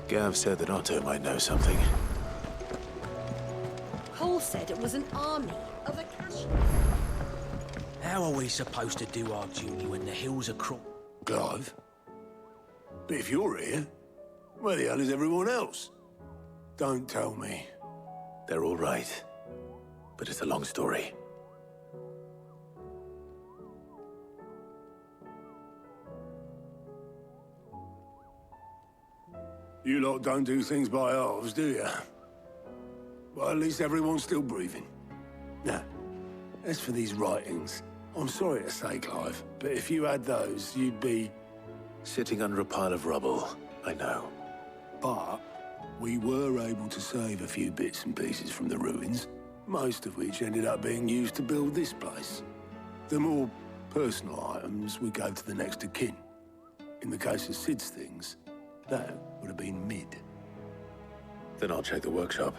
Gav said that Otto might know something. Cole said it was an army of Akasha. How are we supposed to do our duty when the hills are Clive? But if you're here, where the hell is everyone else? Don't tell me. They're all right. But it's a long story. You lot don't do things by halves, do you? Well, at least everyone's still breathing. Now, as for these writings, I'm sorry to say, Clive, but if you had those, you'd be... Sitting under a pile of rubble, I know. But we were able to save a few bits and pieces from the ruins, most of which ended up being used to build this place. The more personal items we gave to the next of kin. In the case of Sid's things, that would have been mid. Then I'll check the workshop.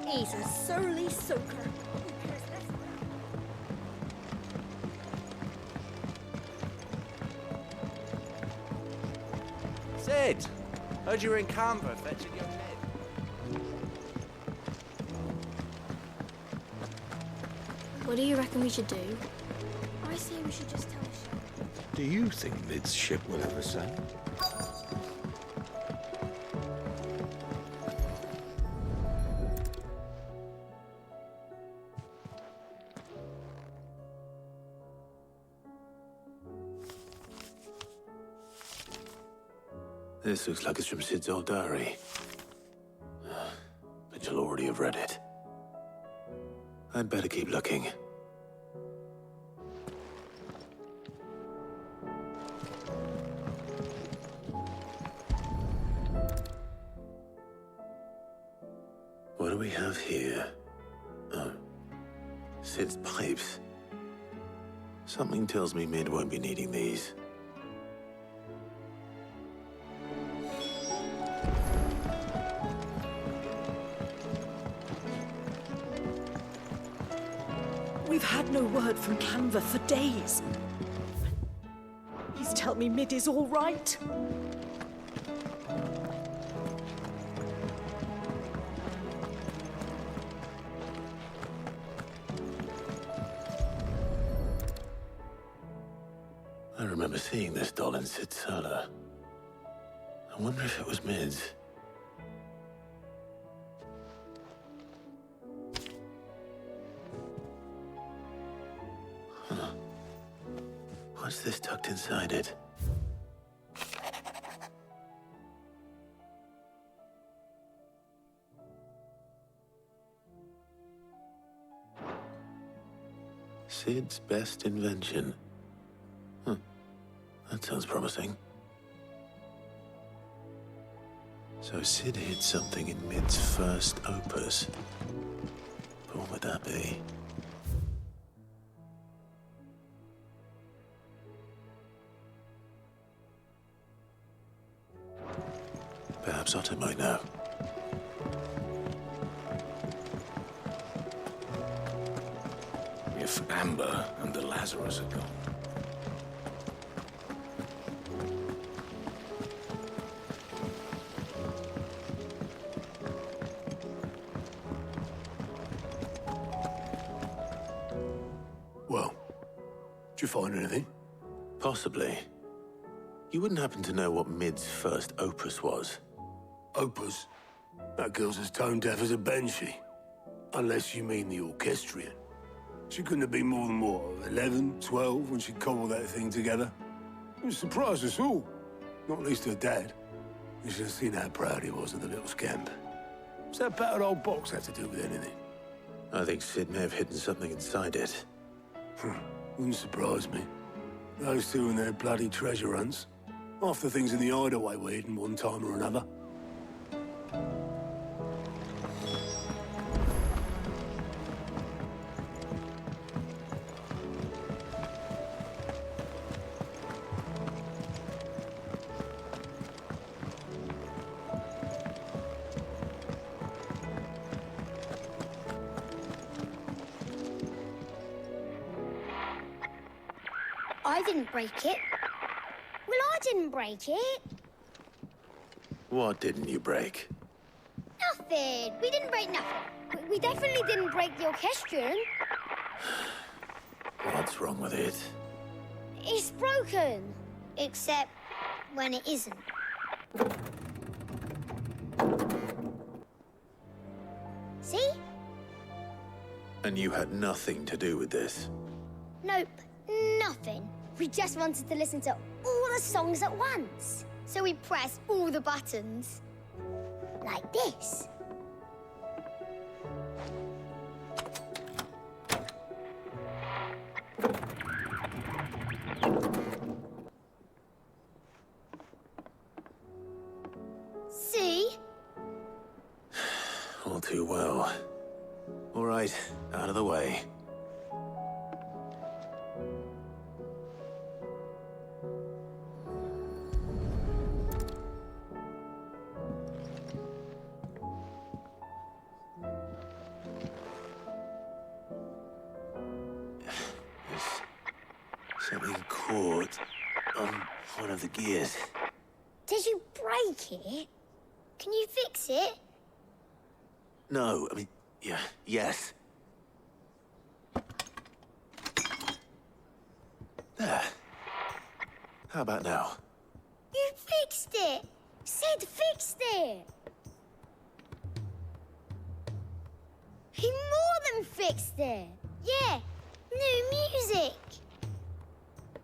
He's a surly soaker. Sid! Heard you were in Canberra fetching your Ned. What do you reckon we should do? I say we should just tell the ship. Do you think Mid's ship will ever sail? This looks like it's from Sid's old diary. But you'll already have read it. I'd better keep looking. What do we have here? Oh. Sid's pipes. Something tells me Mid won't be needing these. We've had no word from Canva for days. Please tell me Mid is all right. I remember seeing this doll in Sid's cellar. I wonder if it was Mid's. What's this tucked inside it? Sid's best invention. That sounds promising. So Sid hid something in Mid's first opus. But what would that be? Perhaps Otto might know. If Amber and the Lazarus are gone. Well, did you find anything? Possibly. You wouldn't happen to know what Mid's first opus was? Opus? That girl's as tone-deaf as a banshee. Unless you mean the orchestrion. She couldn't have been more than, what, 11, 12 when she cobbled that thing together? It surprised us all. Not least her dad. You should have seen how proud he was of the little scamp. What's that battered old box have to do with anything? I think Sid may have hidden something inside it. Wouldn't surprise me. Those two and their bloody treasure hunts. Half the things in the hideaway were hidden one time or another. I didn't break it. Well, I didn't break it. What didn't you break? Nothing. We didn't break nothing. We definitely didn't break the orchestrion. What's wrong with it? It's broken. Except when it isn't. See? And you had nothing to do with this? Nope. Nothing. We just wanted to listen to all the songs at once. So we pressed all the buttons. Like this. See? All too well. All right, out of the way. Something caught on one of the gears. Did you break it? Can you fix it? No, I mean, yeah, yes. There. How about now? You fixed it! Sid fixed it! He more than fixed it! Yeah, new music!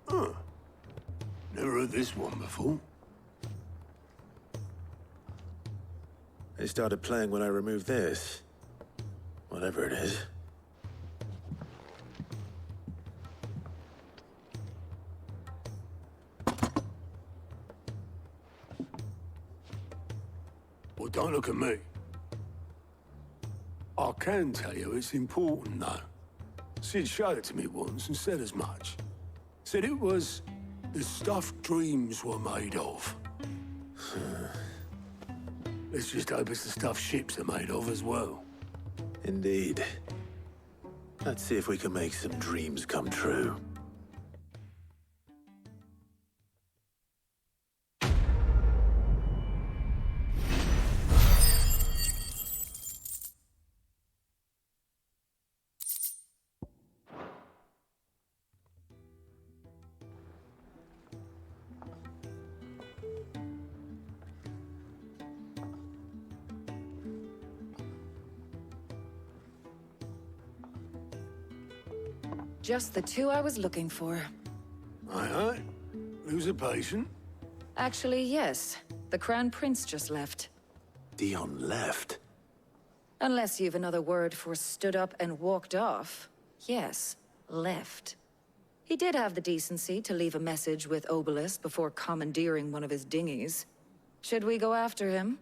Huh. Never heard this one before. It started playing when I removed this. Whatever it is. Well, don't look at me. I can tell you it's important, though. Sid showed it to me once and said as much. Said it was the stuff dreams were made of. Let's just hope it's the stuff ships are made of as well. Indeed. Let's see if we can make some dreams come true. Just the two I was looking for. Aye. Who's a patient? Actually, yes. The Crown Prince just left. Dion left. Unless you've another word for stood up and walked off. Yes, left. He did have the decency to leave a message with Obelisk before commandeering one of his dinghies. Should we go after him?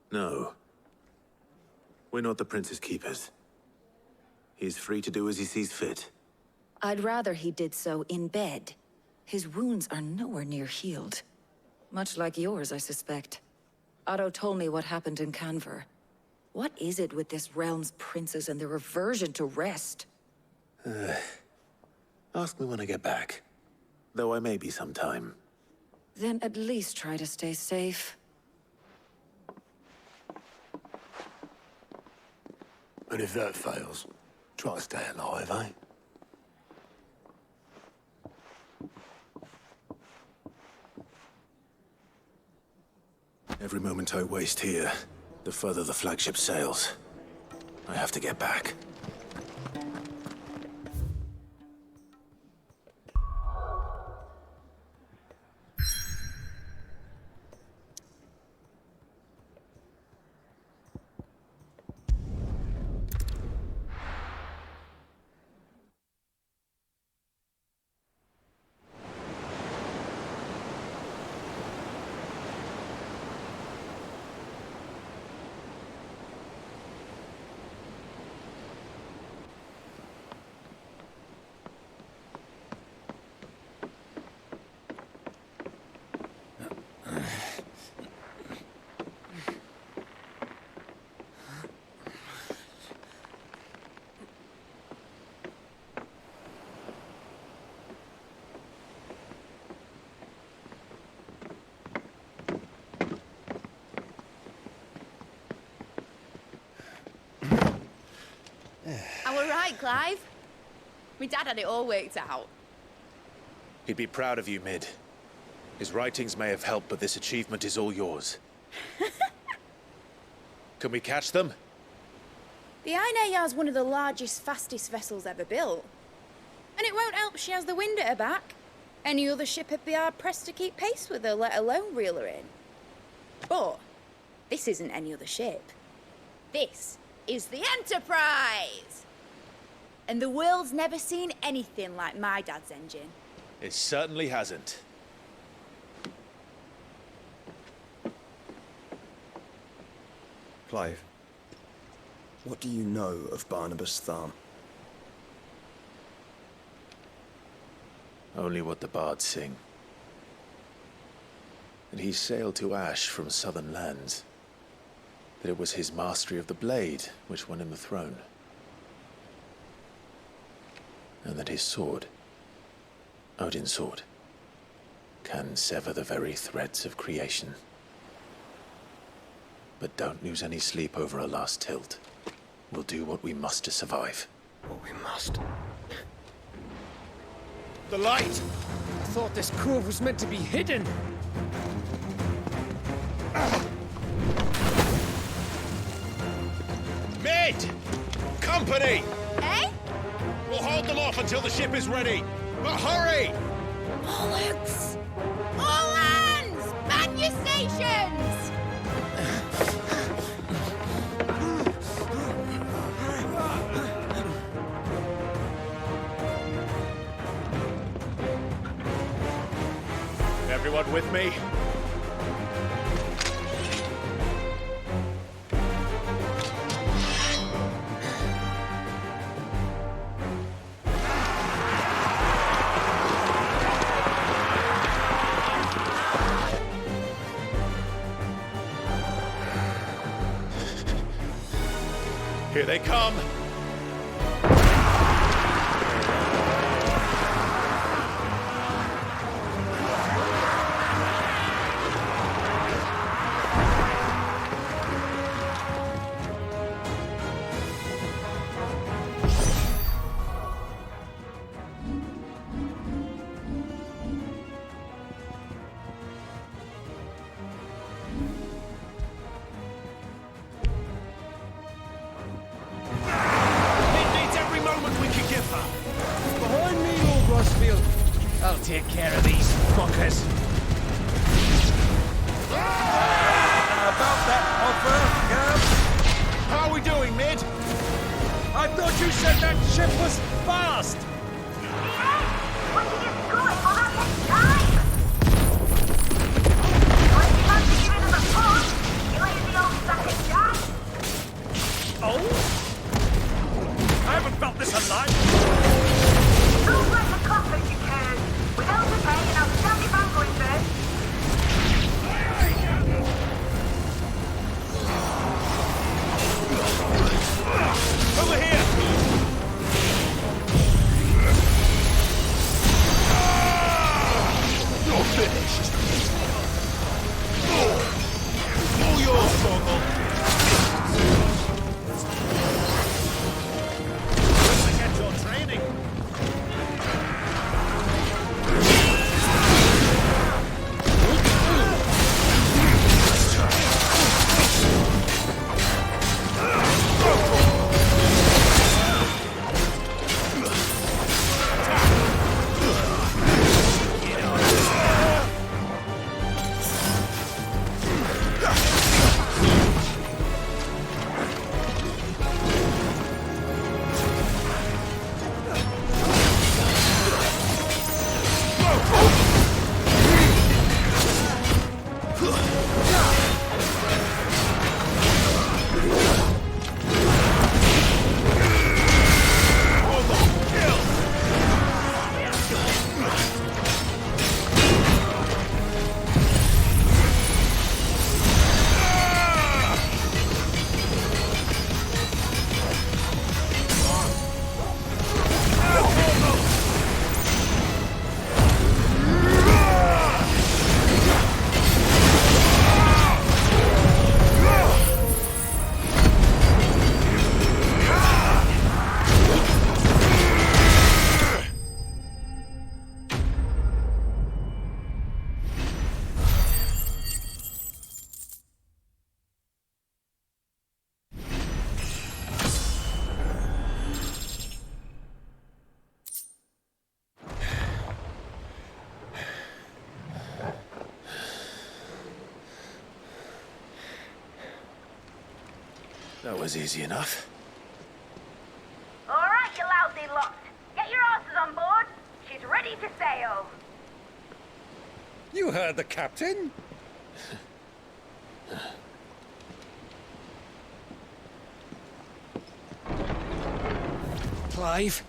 No. We're not the Prince's keepers. He's free to do as he sees fit. I'd rather he did so in bed. His wounds are nowhere near healed. Much like yours, I suspect. Otto told me what happened in Canver. What is it with this realm's princes and their aversion to rest? Ask me when I get back. Though I may be sometime. Then at least try to stay safe. And if that fails, try to stay alive, eh? Every moment I waste here, the further the flagship sails. I have to get back. Clive. My dad had it all worked out. He'd be proud of you, Mid. His writings may have helped, but this achievement is all yours. Can we catch them? The Ainayar's one of the largest, fastest vessels ever built. And it won't help she has the wind at her back. Any other ship would be hard-pressed to keep pace with her, let alone reel her in. But this isn't any other ship. This is the Enterprise! And the world's never seen anything like my dad's engine. It certainly hasn't. Clive, what do you know of Barnabas Tharm? Only what the bards sing. That he sailed to Ash from southern lands. That it was his mastery of the blade which won him the throne. And that his sword, Odin's sword, can sever the very threads of creation. But don't lose any sleep over a last tilt. We'll do what we must to survive. What we must. The light! I thought this cove was meant to be hidden. Mid! Company! Eh? We'll hold them off until the ship is ready. But hurry! Bollocks! All hands! Man your stations! Everyone with me? Here they come! I'll take care of these fuckers. About that offer, Gab? How are we doing, Mid? I thought you said that ship was fast! What are you doing for that next time? When you have to give it a push, you leave the old sack of jam. Oh? I haven't felt this alive! Don't let the coffin you can. Without the pay and outstanding banquet first. Over here! That was easy enough. All right, you lousy lot. Get your asses on board. She's ready to sail. You heard the captain. Clive?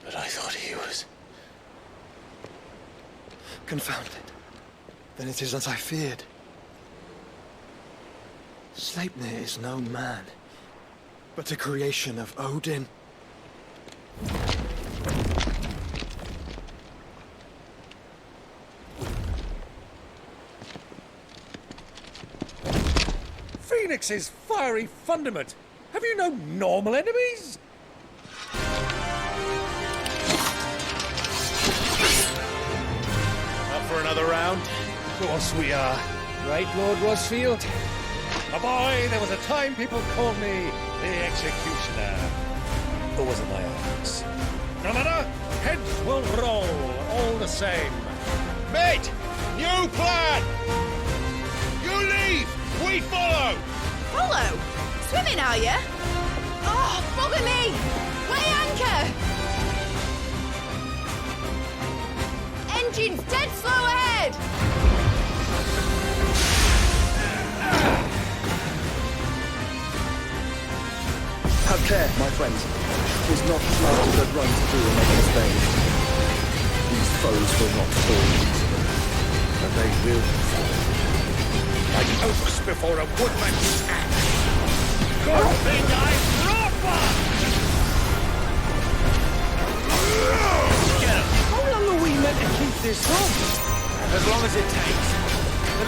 But I thought he was... Confounded. Then it is as I feared. Sleipnir is no man, but a creation of Odin. Phoenix's fiery fundament. Have you no normal enemies? Up for another round? Of course we are. Right, Lord Rosfield? My boy, there was a time people called me the Executioner. Or was it my arms? No matter, heads will roll, all the same. Mate! New plan! You leave! We follow! Follow? Swimming, are you? Oh, bother me! Weigh anchor! Engine's dead slow ahead! Have care, my friends. 'Tis not blood that runs through a man's veins. These foes will not fall easily, but they will fall. Like oaks before a woodman's axe. Good thing I brought one! Get him! How long are we meant to keep this up? As long as it takes.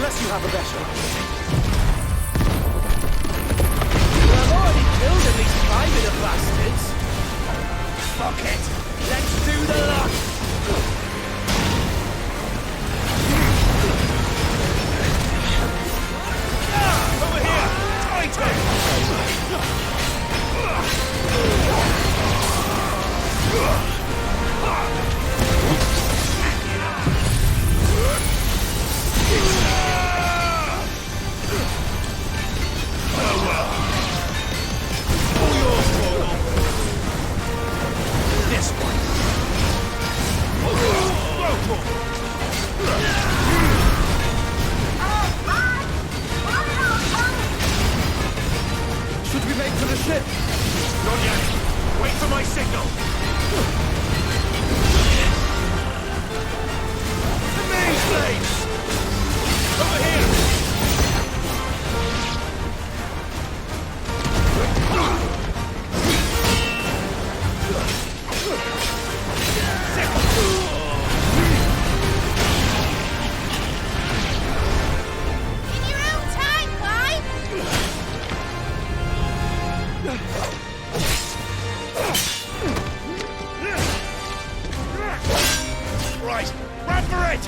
Unless you have a better idea. I've already killed at least 5 of the bastards. Fuck it! Let's do the lot! Over here! Titan! This one. Should we make for the ship? Not yet. Wait for my signal. The main flames! Over here! In your own time, Clive! Right, run for it!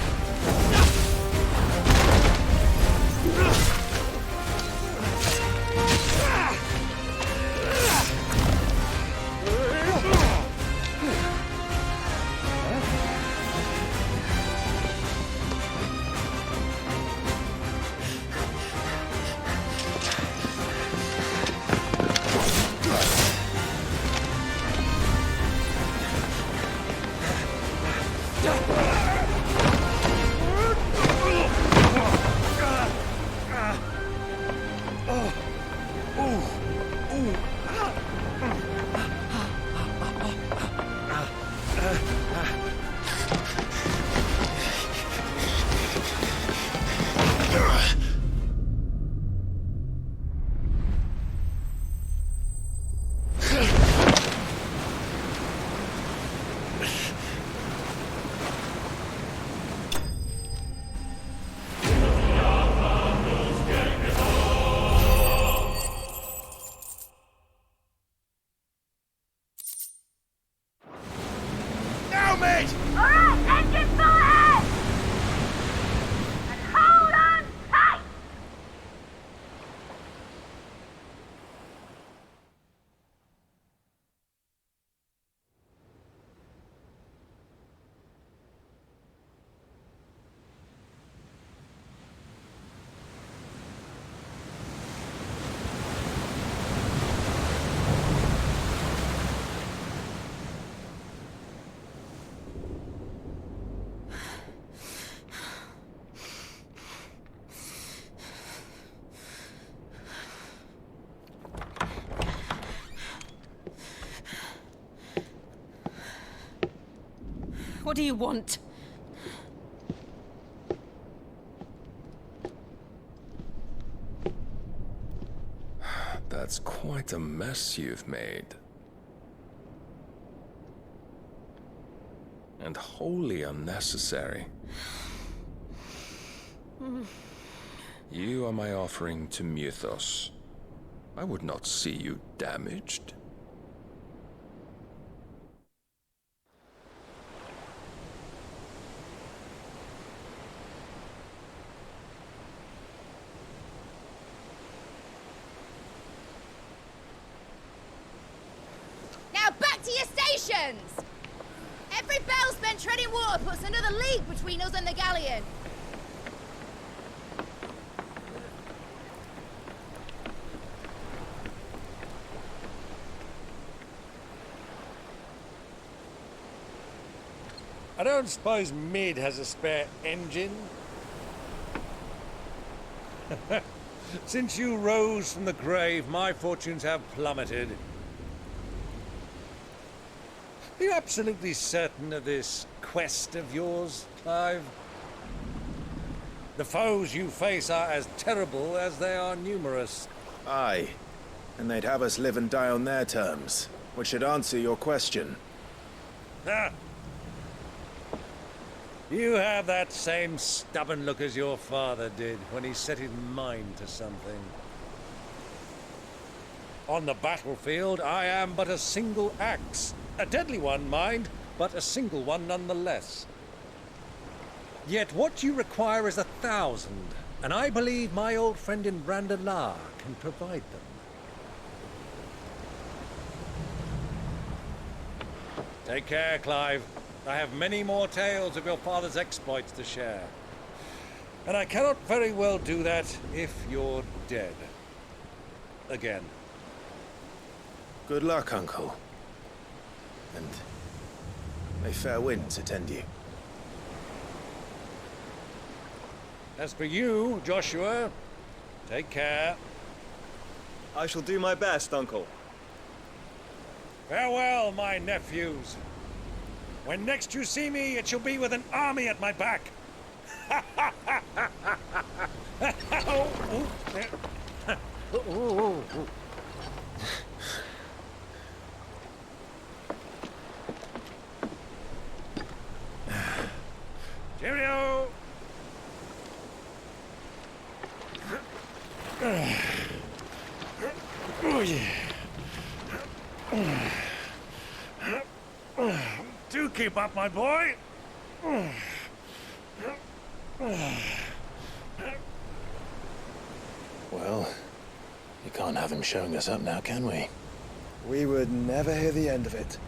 What do you want? That's quite a mess you've made. And wholly unnecessary. You are my offering to Mythos. I would not see you damaged. Now back to your stations! Every bell spent treading water puts another league between us and the galleon. I don't suppose Mid has a spare engine? Since you rose from the grave, my fortunes have plummeted. Are you absolutely certain of this quest of yours, Clive? The foes you face are as terrible as they are numerous. Aye, and they'd have us live and die on their terms, which should answer your question. Ha! You have that same stubborn look as your father did when he set his mind to something. On the battlefield, I am but a single axe. A deadly one, mind, but a single one nonetheless. Yet what you require is 1,000, and I believe my old friend in Brandalar can provide them. Take care, Clive. I have many more tales of your father's exploits to share. And I cannot very well do that if you're dead. Again. Good luck, Uncle. And may fair winds attend you. As for you, Joshua, take care. I shall do my best, Uncle. Farewell, my nephews. When next you see me, it shall be with an army at my back. Cheerio! Oh, yeah. Do keep up, my boy. Well, you can't have him showing us up now, can we? We would never hear the end of it.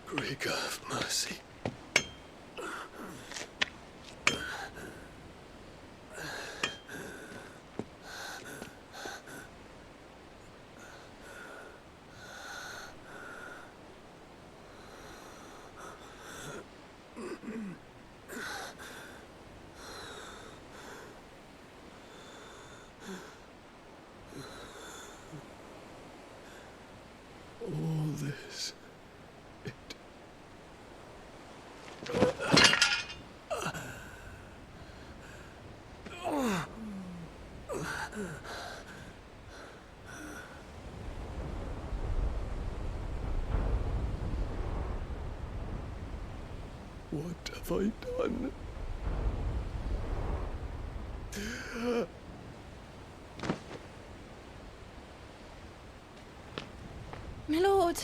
Great God of mercy. All this. What have I done? My lord.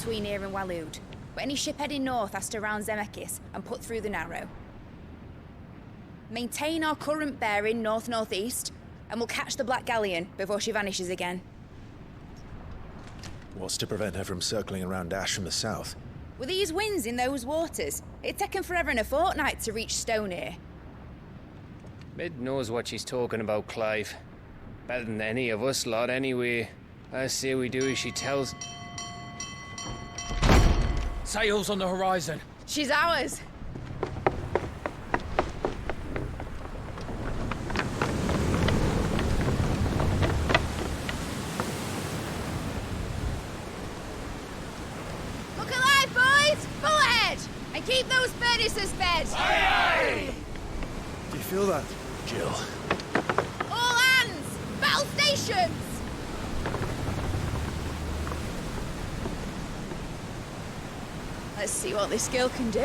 between here and Waloed. But any ship heading north has to round Zemeckis and put through the Narrow. Maintain our current bearing north-northeast, and we'll catch the Black Galleon before she vanishes again. What's to prevent her from circling around Ash from the south? With these winds in those waters, it'd taken forever and a fortnight to reach Stonehere. Mid knows what she's talking about, Clive. Better than any of us lot, anyway. I say we do as she tells. Sails on the horizon. She's ours. Look alive, boys! Full ahead! And keep those furnaces fed! Aye, aye! Do you feel that, Jill? All hands! Battle stations! Let's see what this girl can do.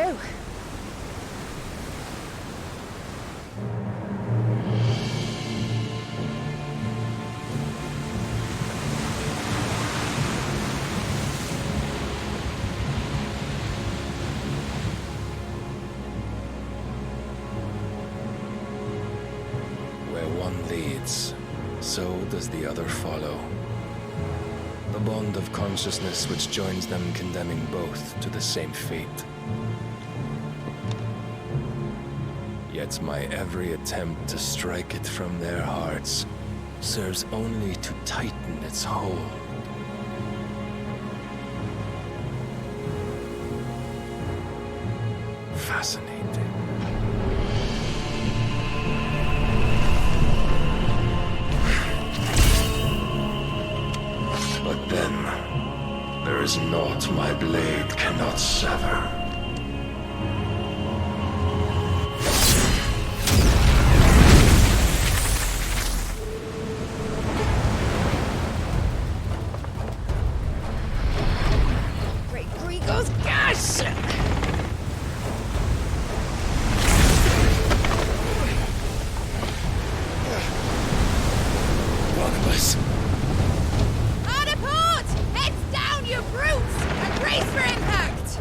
Where one leads, so does the other follow. The bond of consciousness which joins them condemning both to the same fate. Yet my every attempt to strike it from their hearts serves only to tighten its hold. Fascinating. But then, there is naught my blade cannot sever. Great Grigos, gosh! Barnabas! Heads down, you brutes! And brace for impact!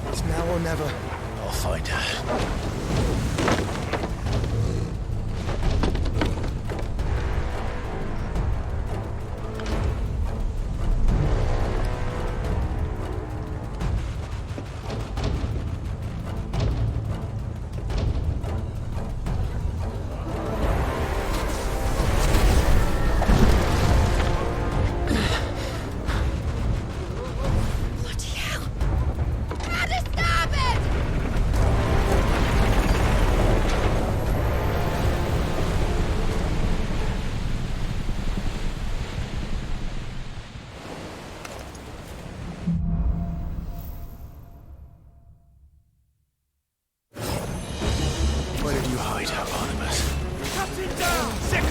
It's now or never. I'll find her. Where did you hide her, Barnabas? Captain down! Sick!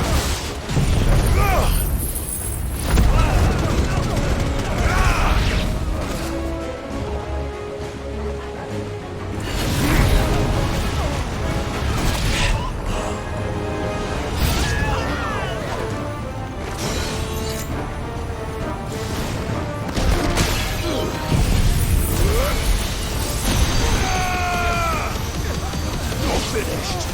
Finished.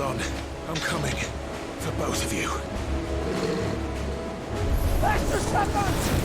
Hold on. I'm coming. For both of you. Extra seconds!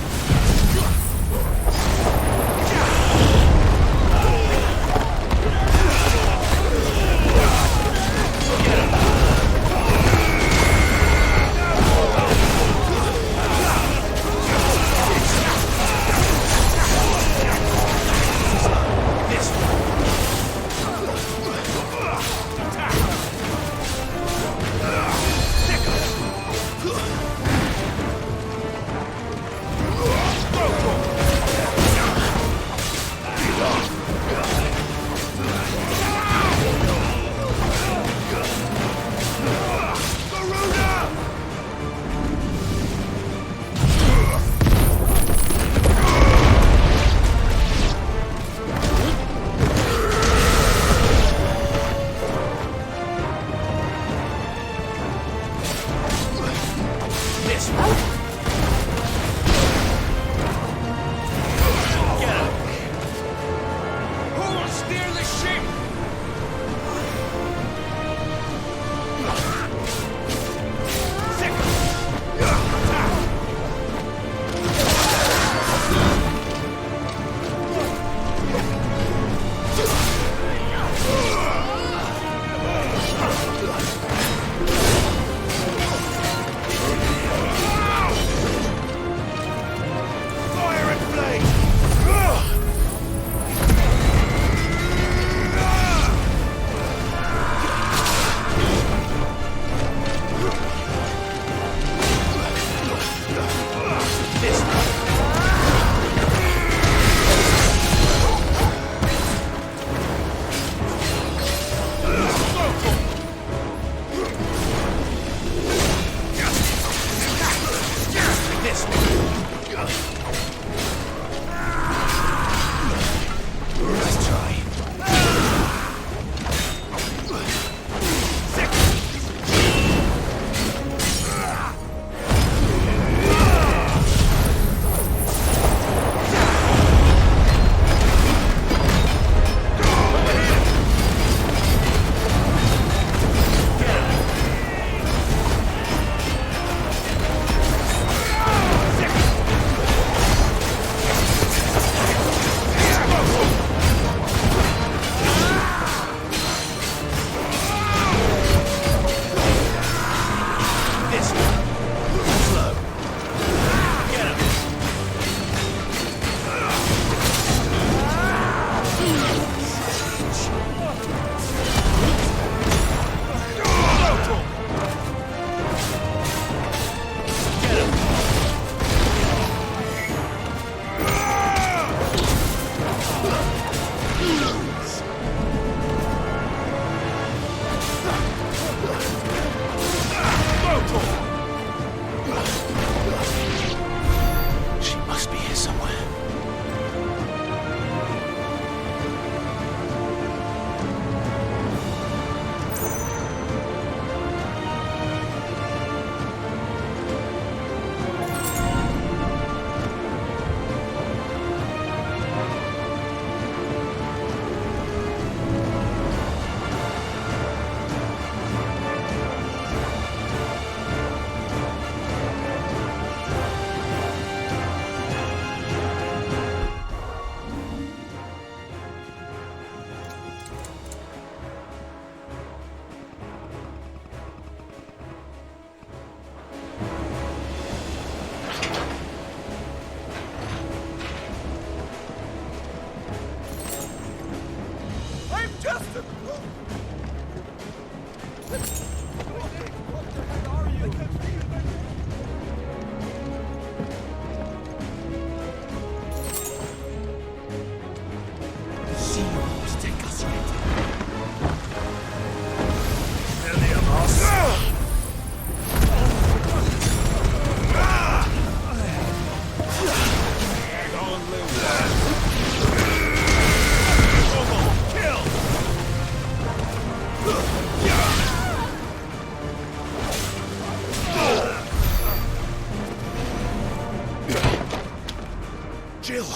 Jill!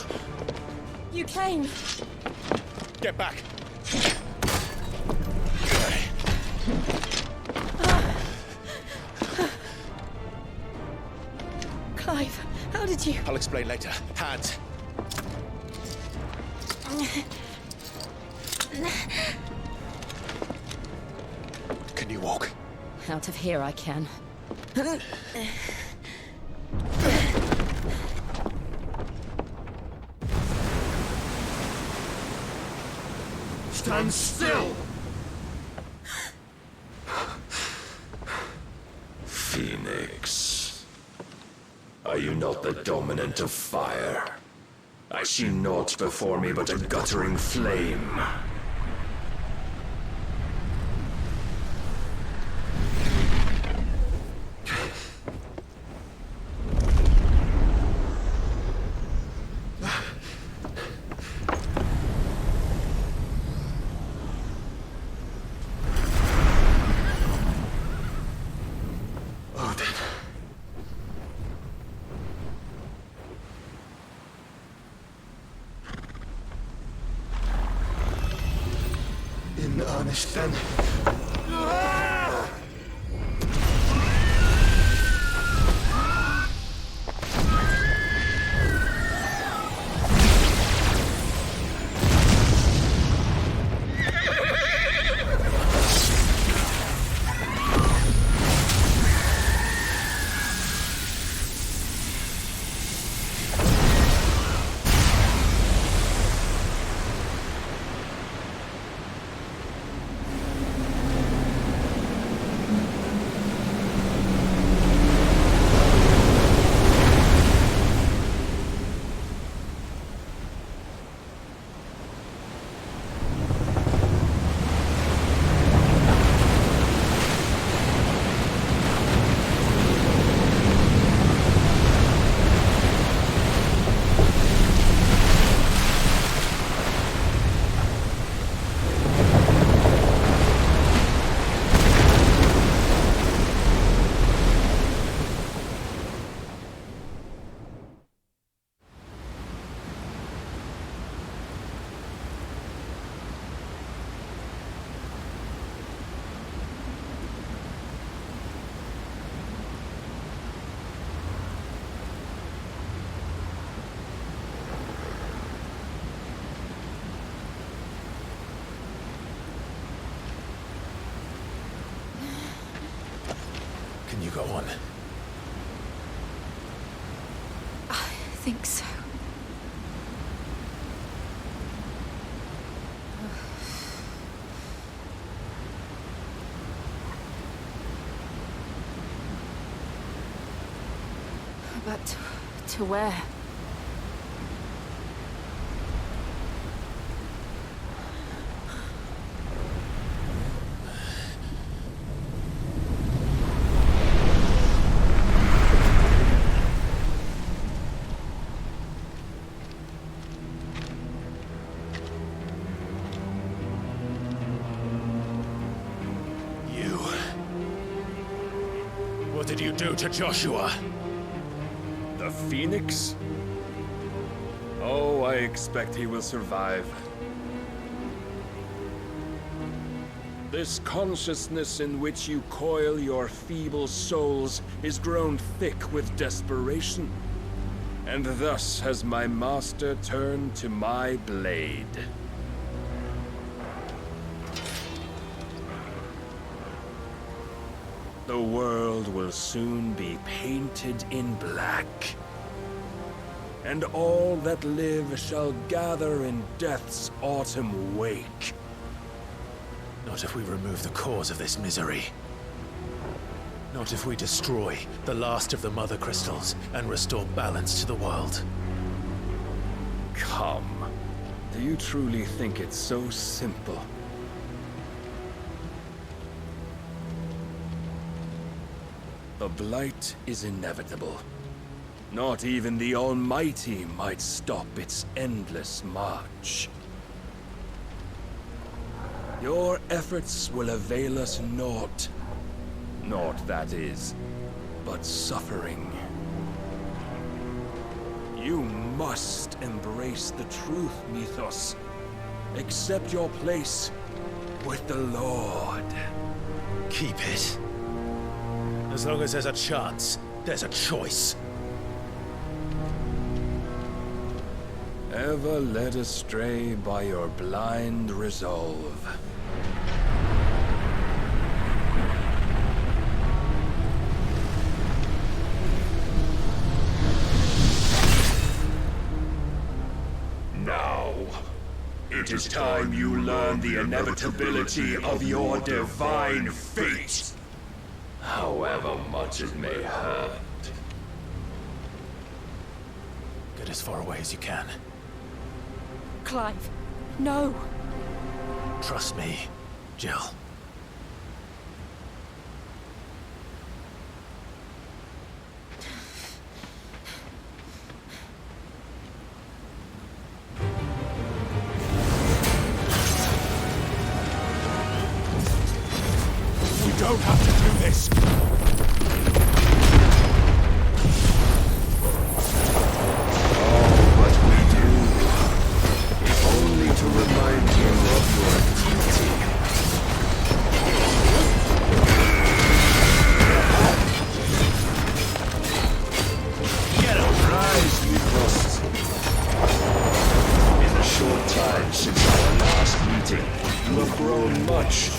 You came. Get back! did you? I'll explain later. Hands. Can you walk? Out of here I can. Stand still! Phoenix. Are you not the dominant of fire? I see naught before me but a guttering flame. In earnest, then. Can you go on? I think so. But to where? What did you do to Joshua? The Phoenix? Oh, I expect he will survive. This consciousness in which you coil your feeble souls is grown thick with desperation. And thus has my master turned to my blade. The world will soon be painted in black. And all that live shall gather in death's autumn wake. Not if we remove the cause of this misery. Not if we destroy the last of the Mother Crystals and restore balance to the world. Come. Do you truly think it's so simple? The blight is inevitable. Not even the Almighty might stop its endless march. Your efforts will avail us naught. Naught, that is, but suffering. You must embrace the truth, Mythos. Accept your place with the Lord. Keep it. As long as there's a chance, there's a choice. ever led astray by your blind resolve. Now, it is time you learn the inevitability of your divine fate, however much it may hurt. Get as far away as you can. Clive, no. Trust me, Jill. We don't have to do this. To remind you of your duty. Get him! Rise, Mythos. In the short time since our last meeting, you have grown much.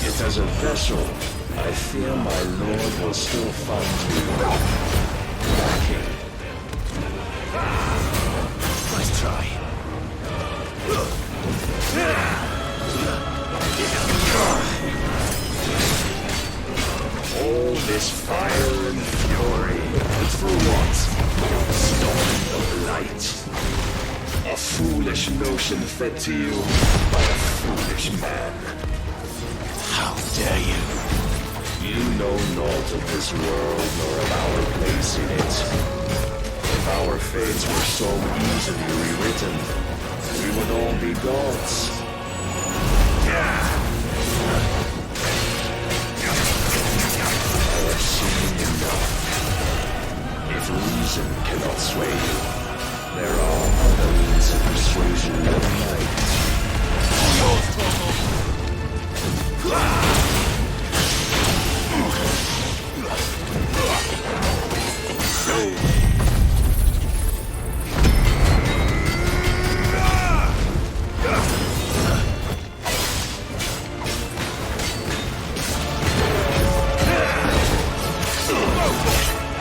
Yet as a vessel, I fear my lord will still find you lacking. Nice try. All this fire and fury, for what? Stopping the blight. A foolish notion fed to you by a foolish man. How dare you? You know naught of this world nor of our place in it. If our fates were so easily rewritten, we would all be gods. I have seen enough. If reason cannot sway you, there are other means of persuasion that might.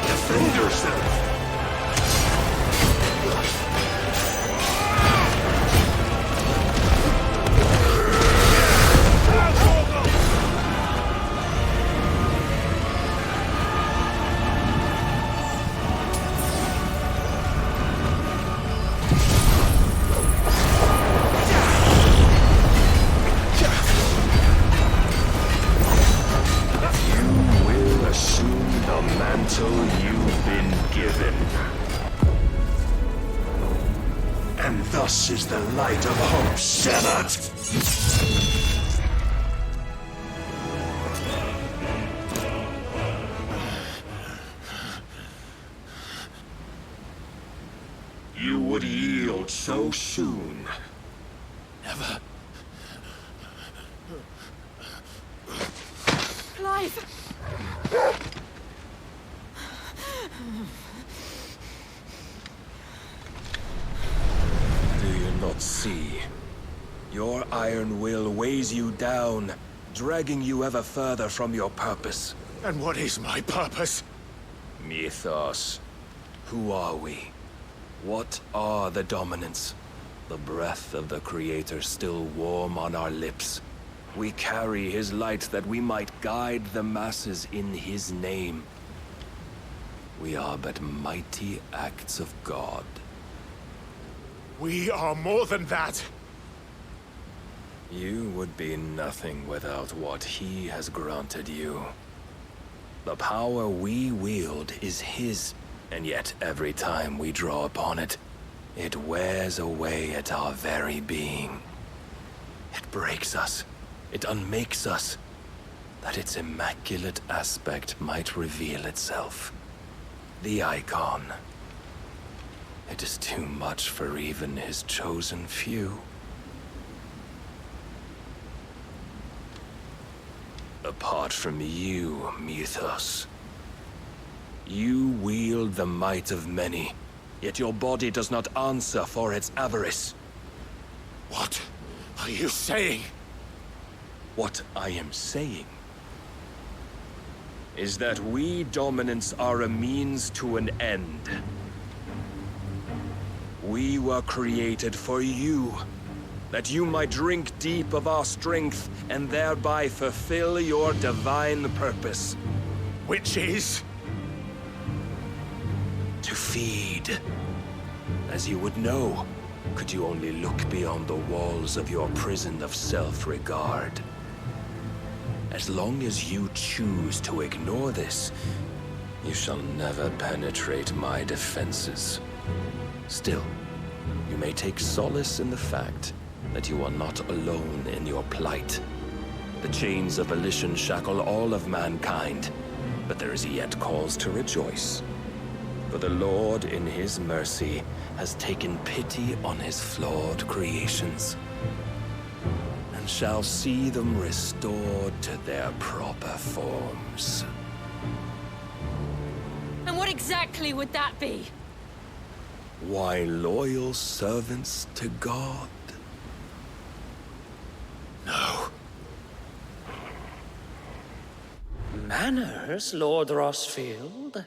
Defend yourself! You've been given. And thus is the light of hope severed. You would yield so soon. Never. Clive! Do you not see? Your iron will weighs you down, dragging you ever further from your purpose. And what is my purpose? Mythos. Who are we? What are the dominants? The breath of the Creator still warm on our lips. We carry his light that we might guide the masses in his name. We are but mighty acts of God. We are more than that. You would be nothing without what he has granted you. The power we wield is his, and yet every time we draw upon it, it wears away at our very being. It breaks us. It unmakes us, that its immaculate aspect might reveal itself. The icon. It is too much for even his chosen few. Apart from you, Mythos, you wield the might of many, yet your body does not answer for its avarice. What are you saying? What I am saying is that we dominants are a means to an end. We were created for you, that you might drink deep of our strength and thereby fulfill your divine purpose. Which is? To feed. As you would know, could you only look beyond the walls of your prison of self-regard. As long as you choose to ignore this, you shall never penetrate my defenses. Still, you may take solace in the fact that you are not alone in your plight. The chains of volition shackle all of mankind, but there is yet cause to rejoice. For the Lord, in his mercy, has taken pity on his flawed creations, and shall see them restored to their proper forms. And what exactly would that be? Why, loyal servants to God. No. Manners, Lord Rossfield?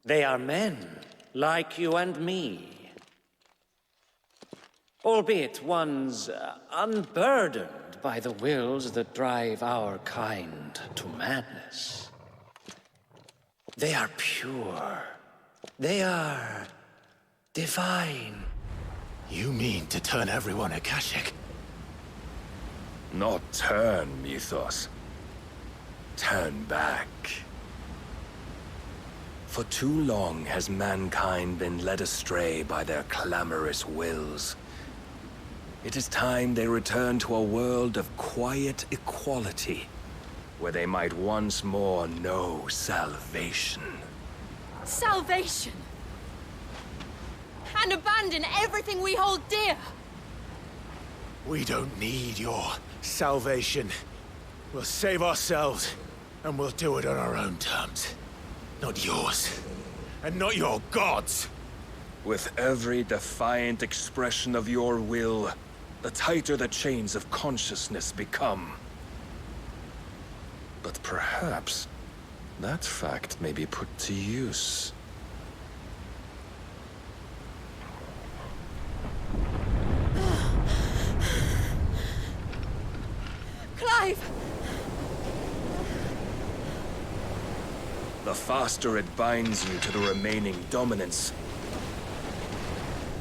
They are men, like you and me. Albeit ones unburdened by the wills that drive our kind to madness. They are pure. They are divine. You mean to turn everyone Akashic? Not turn, Mythos. Turn back. For too long has mankind been led astray by their clamorous wills. It is time they return to a world of quiet equality, where they might once more know salvation. Salvation? And abandon everything we hold dear? We don't need your salvation. We'll save ourselves, and we'll do it on our own terms. Not yours, and not your gods. With every defiant expression of your will, the tighter the chains of consciousness become. But perhaps that fact may be put to use. Clive! The faster it binds you to the remaining dominance,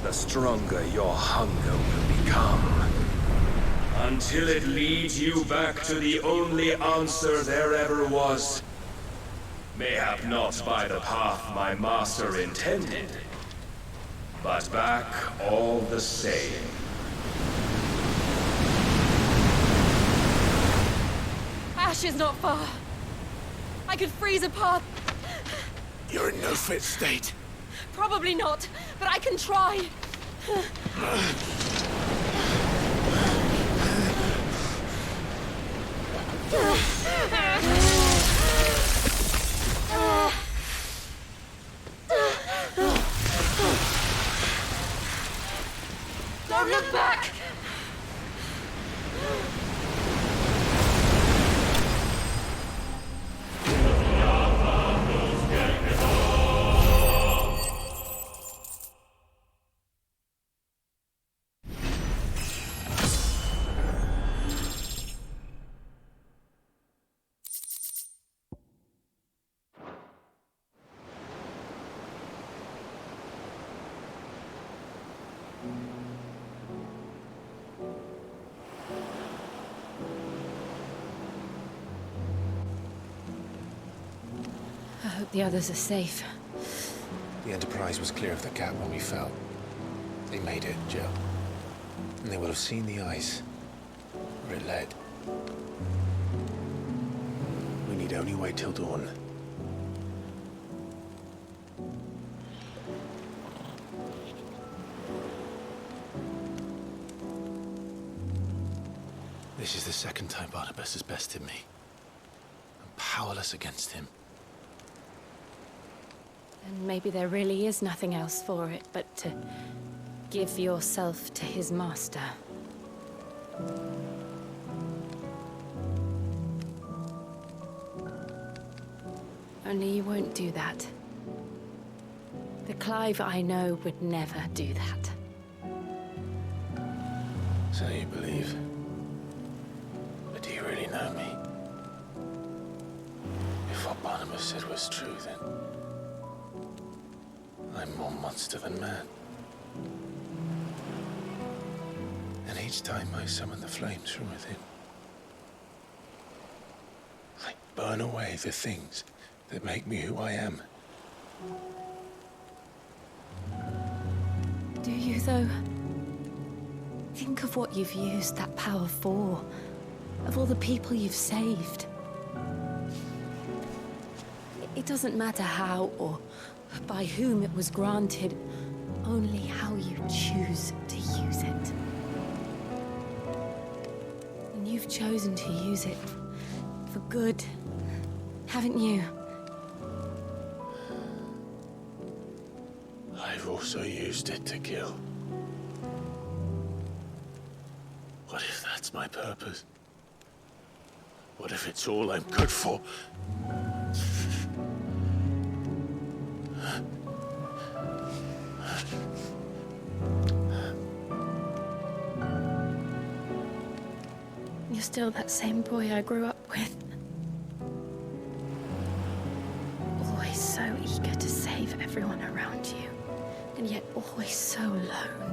the stronger your hunger will become. Until it leads you back to the only answer there ever was. Mayhap not by the path my master intended, but back all the same. Ash is not far. I could freeze a path. You're in no fit state. Probably not, but I can try. Don't look back! I hope the others are safe. The Enterprise was clear of the gap when we fell. They made it, Jill. And they will have seen the ice where it led. We need only wait till dawn. This is the second time Barnabas has bested me. I'm powerless against him. then maybe there really is nothing else for it but to give yourself to his master. Only you won't do that. The Clive I know would never do that. So you believe? But do you really know me? If what Barnabas said was true, then I'm more monster than man. And each time I summon the flames from within, I burn away the things that make me who I am. Do you, though? Think of what you've used that power for, of all the people you've saved. It doesn't matter how or by whom it was granted, only how you choose to use it. And you've chosen to use it for good, haven't you? I've also used it to kill. What if that's my purpose? What if it's all I'm good for? You're still that same boy I grew up with. Always so eager to save everyone around you, and yet always so alone.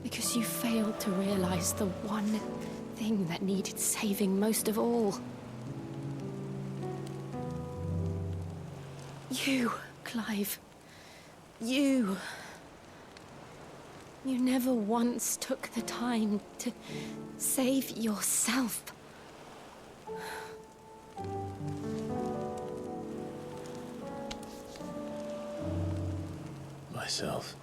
Because you failed to realize the one thing that needed saving most of all. You, Clive. You. You never once took the time to save yourself. Myself.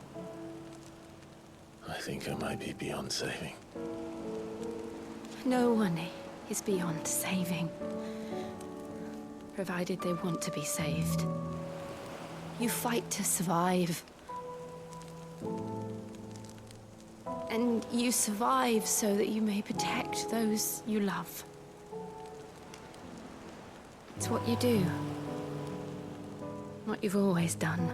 I think I might be beyond saving. No one is beyond saving, provided they want to be saved. You fight to survive. And you survive so that you may protect those you love. It's what you do. What you've always done.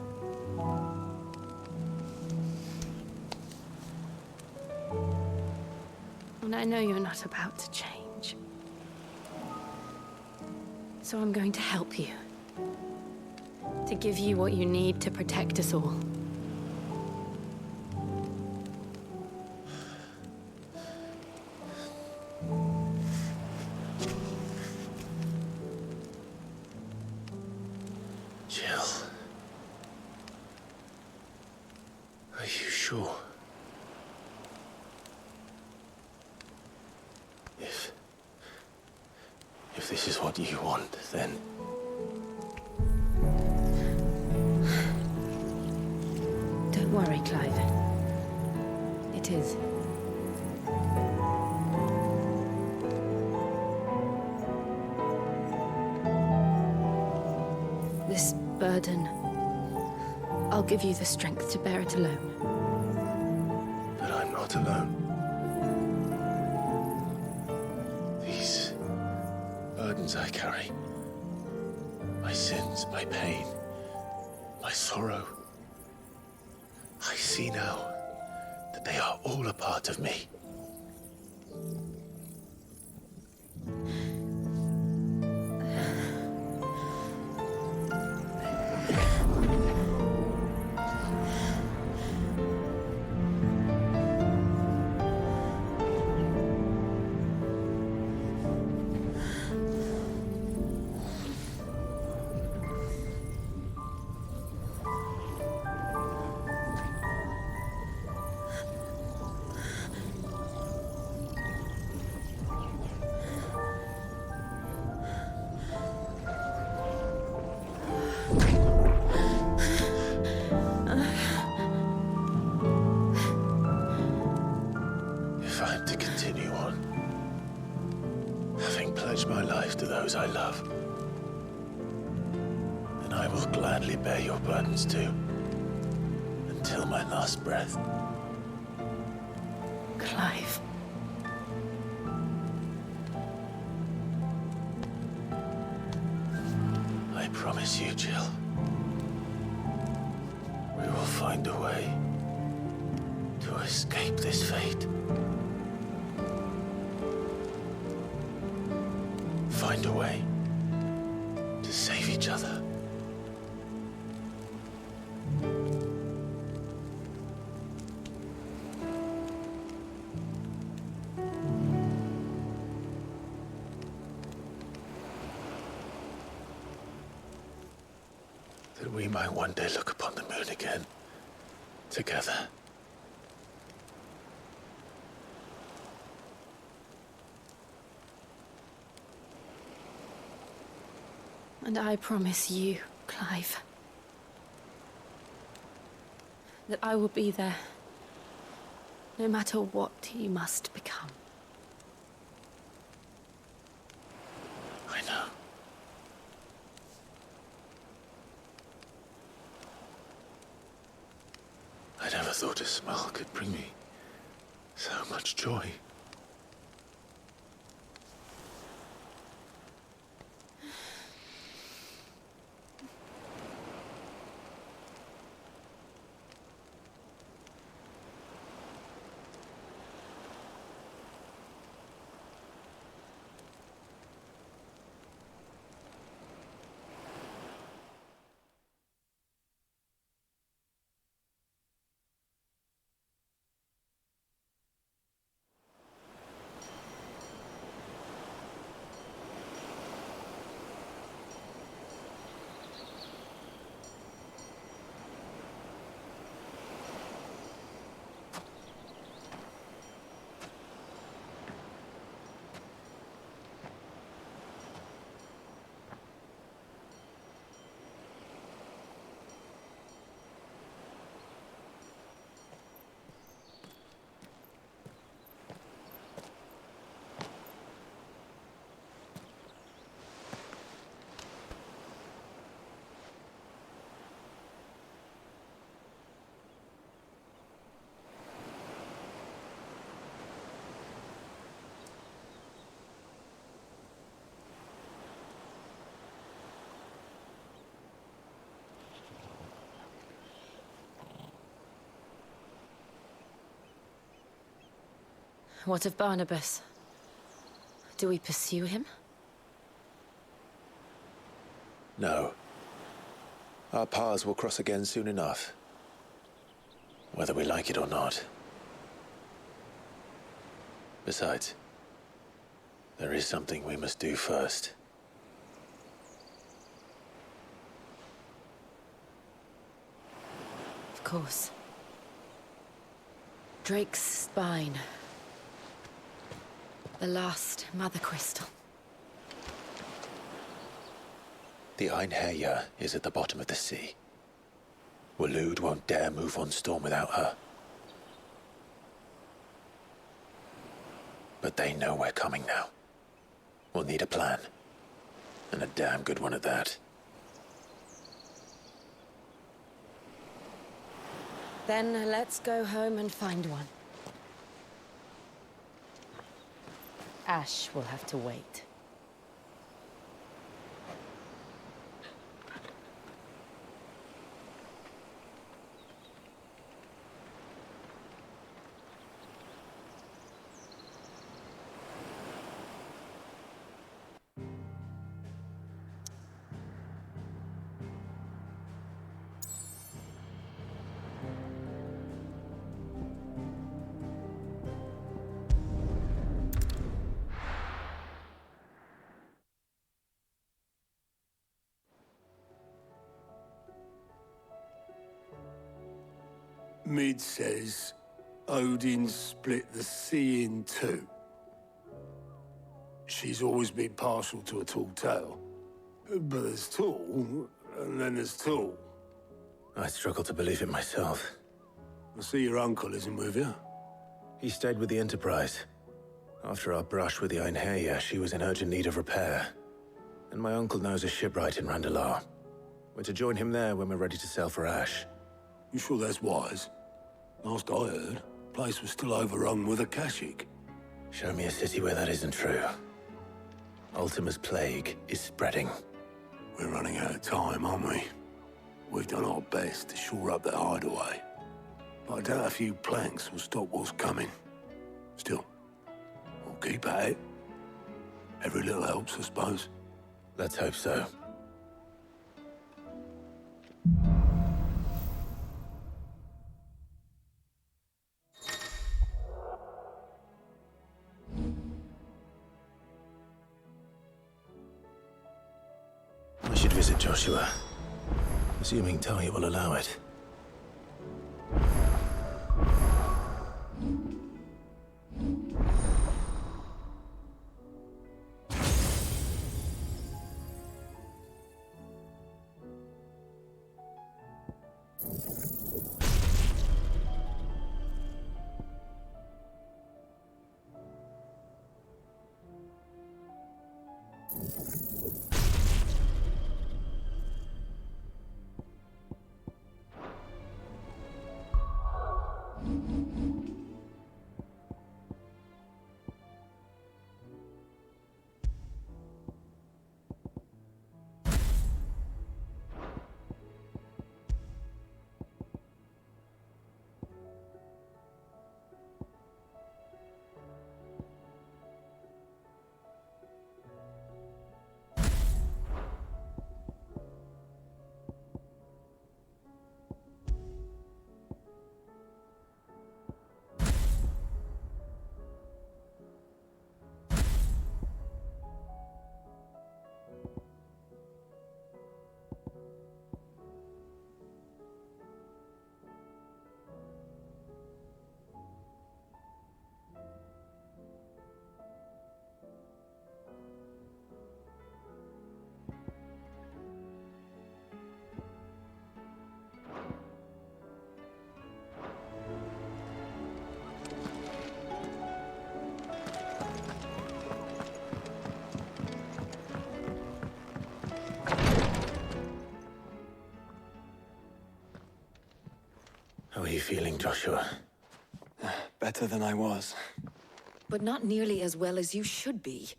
And I know you're not about to change. So I'm going to help you. To give you what you need to protect us all. Jill. Are you sure? If this is what you want, then... Don't worry, Clive. It is. This burden, I'll give you the strength to bear it alone. But I'm not alone. These burdens I carry, my sins, my pain, my sorrow, I see now that they are all a part of me. If I'm to continue on, having pledged my life to those I love, I will gladly bear your burdens too, until my last breath. Clive. I promise you, Jill. We will find a way to escape this fate. Find a way to save each other. That we might one day look upon the moon again, together. And I promise you, Clive, that I will be there, no matter what you must become. I know. I never thought a smile could bring me so much joy. What of Barnabas? Do we pursue him? No. Our paths will cross again soon enough. Whether we like it or not. Besides, there is something we must do first. Of course. Drake's spine. The last Mother Crystal. The Einherjar is at the bottom of the sea. Waloed won't dare move on Storm without her. But they know we're coming now. We'll need a plan. And a damn good one at that. Then let's go home and find one. Ash will have to wait. Mid says Odin split the sea in two. She's always been partial to a tall tale. But there's tall, and then there's tall. I struggle to believe it myself. I see your uncle isn't with you. He stayed with the Enterprise. After our brush with the Einherjar, she was in urgent need of repair. And my uncle knows a shipwright in Randalar. We're to join him there when we're ready to sail for Ash. You sure that's wise? Last I heard, the place was still overrun with Akashic. Show me a city where that isn't true. Ultima's plague is spreading. We're running out of time, aren't we? We've done our best to shore up that hideaway. But I doubt a few planks will stop what's coming. Still, we'll keep at it. Every little helps, I suppose. Let's hope so. I should visit Joshua, assuming Talia will allow it. How are you feeling, Joshua? Better than I was. But not nearly as well as you should be.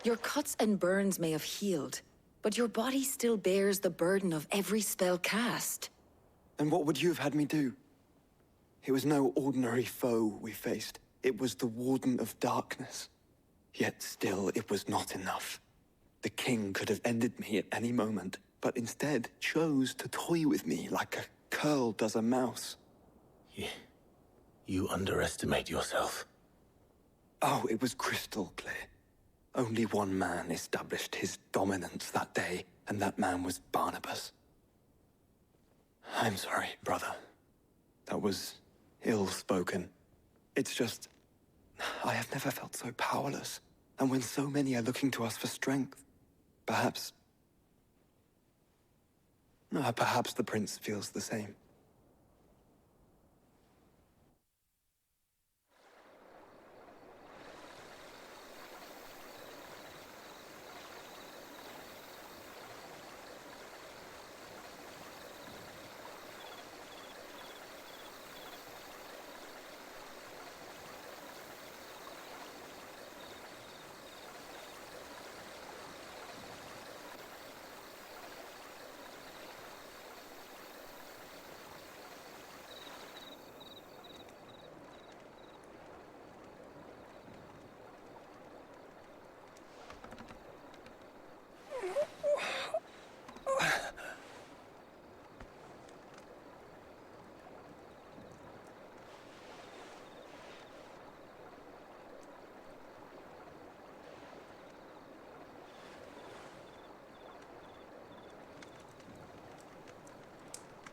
Your cuts and burns may have healed, but your body still bears the burden of every spell cast. Then what would you have had me do? It was no ordinary foe we faced. It was the Warden of Darkness. Yet still, it was not enough. The king could have ended me at any moment, but instead chose to toy with me like a curl does a mouse. You underestimate yourself. Oh, it was crystal clear. Only one man established his dominance that day, and that man was Barnabas. I'm sorry, brother. That was ill-spoken. It's just, I have never felt so powerless. And when so many are looking to us for strength, perhaps the prince feels the same.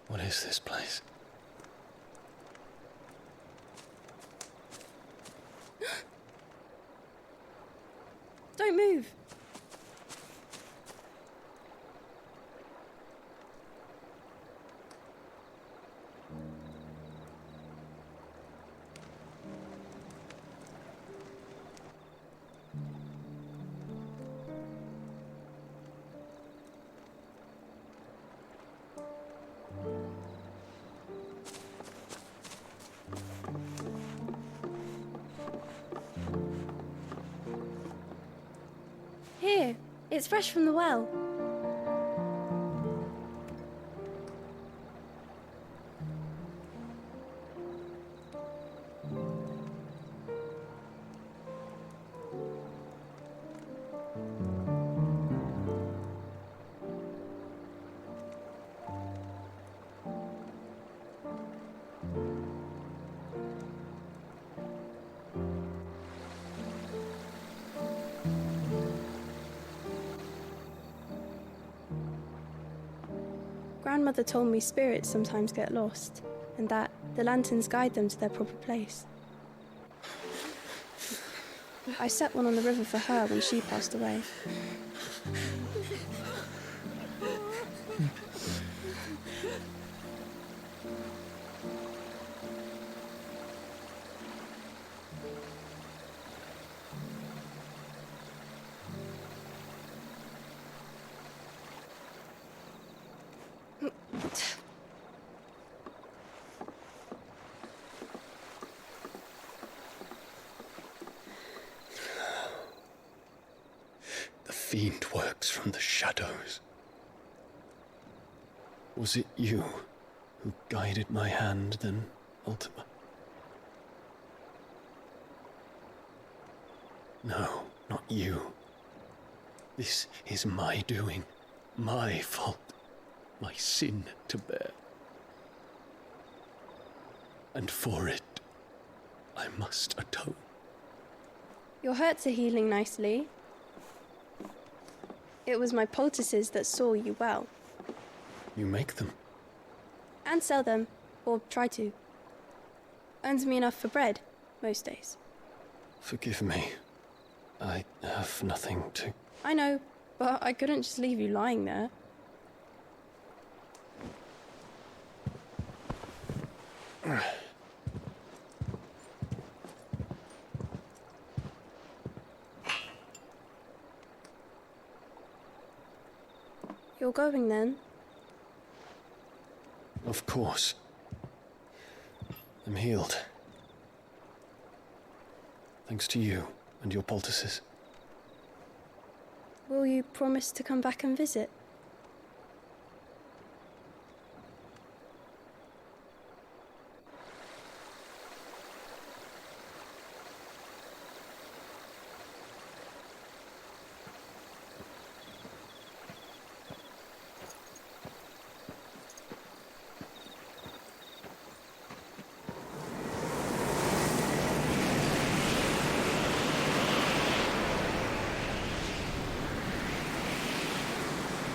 What is this place? Don't move. Here, it's fresh from the well. Grandmother told me spirits sometimes get lost, and that the lanterns guide them to their proper place. I set one on the river for her when she passed away. The fiend works from the shadows. Was it you who guided my hand then, Ultima? No, not you. This is my doing, my fault, my sin to bear. And for it, I must atone. Your hurts are healing nicely. It was my poultices that saw you well. You make them? And sell them, or try to. Earns me enough for bread, most days. Forgive me. I have nothing to... I know, but I couldn't just leave you lying there. You're going then? Of course. I'm healed. Thanks to you and your poultices. Will you promise to come back and visit?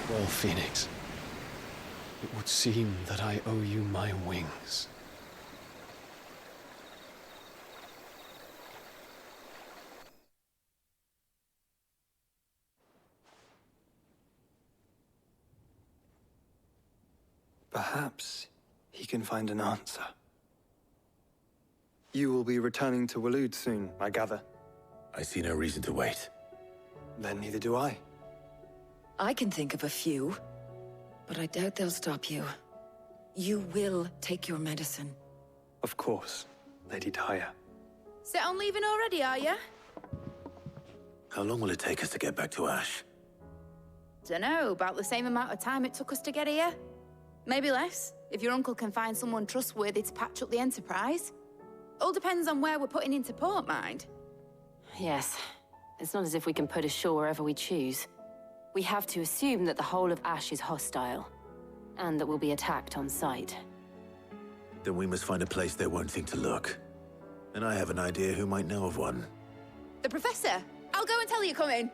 Well, Phoenix, it would seem that I owe you my wings. Perhaps he can find an answer. You will be returning to Waloed soon, I gather. I see no reason to wait. Then neither do I. I can think of a few, but I doubt they'll stop you. You will take your medicine. Of course, Lady Daya. Set on leaving already, are ya? How long will it take us to get back to Ash? Dunno, about the same amount of time it took us to get here. Maybe less, if your uncle can find someone trustworthy to patch up the Enterprise. All depends on where we're putting into port, mind. Yes. It's not as if we can put ashore wherever we choose. We have to assume that the whole of Ash is hostile, and that we'll be attacked on sight. Then we must find a place they won't think to look. And I have an idea who might know of one. The Professor! I'll go and tell you coming!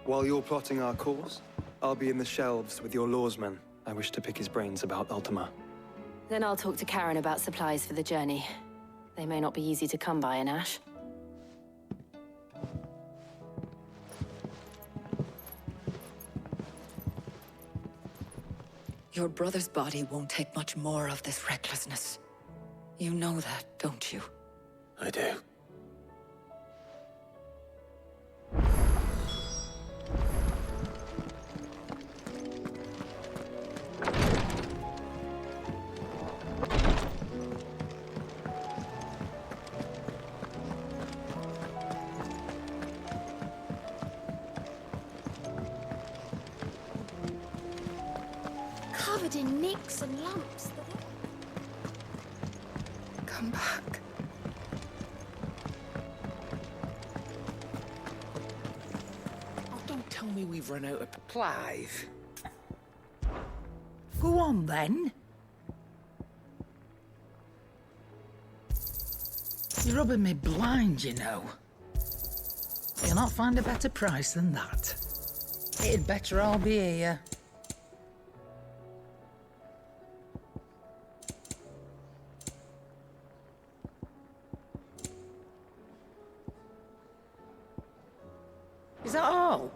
While you're plotting our course, I'll be in the shelves with your lawsman. I wish to pick his brains about Ultima. Then I'll talk to Karen about supplies for the journey. They may not be easy to come by in Ash. Your brother's body won't take much more of this recklessness. You know that, don't you? I do. covered in nicks and lumps. Come back. Oh, don't tell me we've run out of... Clive. Go on, then. You're rubbing me blind, you know. You'll not find a better price than that. It'd better all be here. Is that all?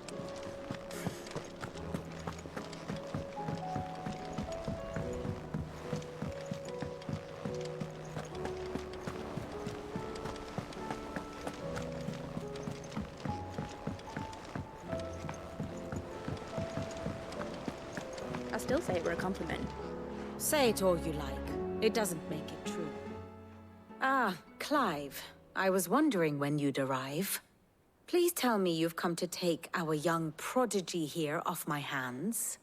I still say it were a compliment. Say it all you like. It doesn't make it true. Ah, Clive. I was wondering when you'd arrive. Please tell me you've come to take our young prodigy here off my hands.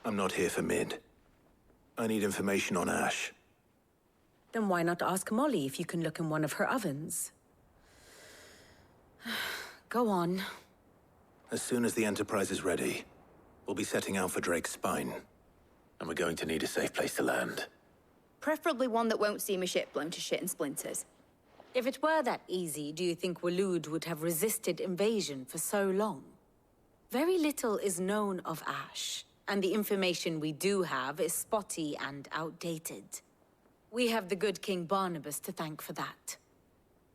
I'm not here for Mid. I need information on Ash. Then why not ask Molly if you can look in one of her ovens? Go on. As soon as the Enterprise is ready, we'll be setting out for Drake's Spine. And we're going to need a safe place to land. Preferably one that won't see my ship blown to shit and splinters. If it were that easy, do you think Waloed would have resisted invasion for so long? Very little is known of Ash, and the information we do have is spotty and outdated. We have the good King Barnabas to thank for that.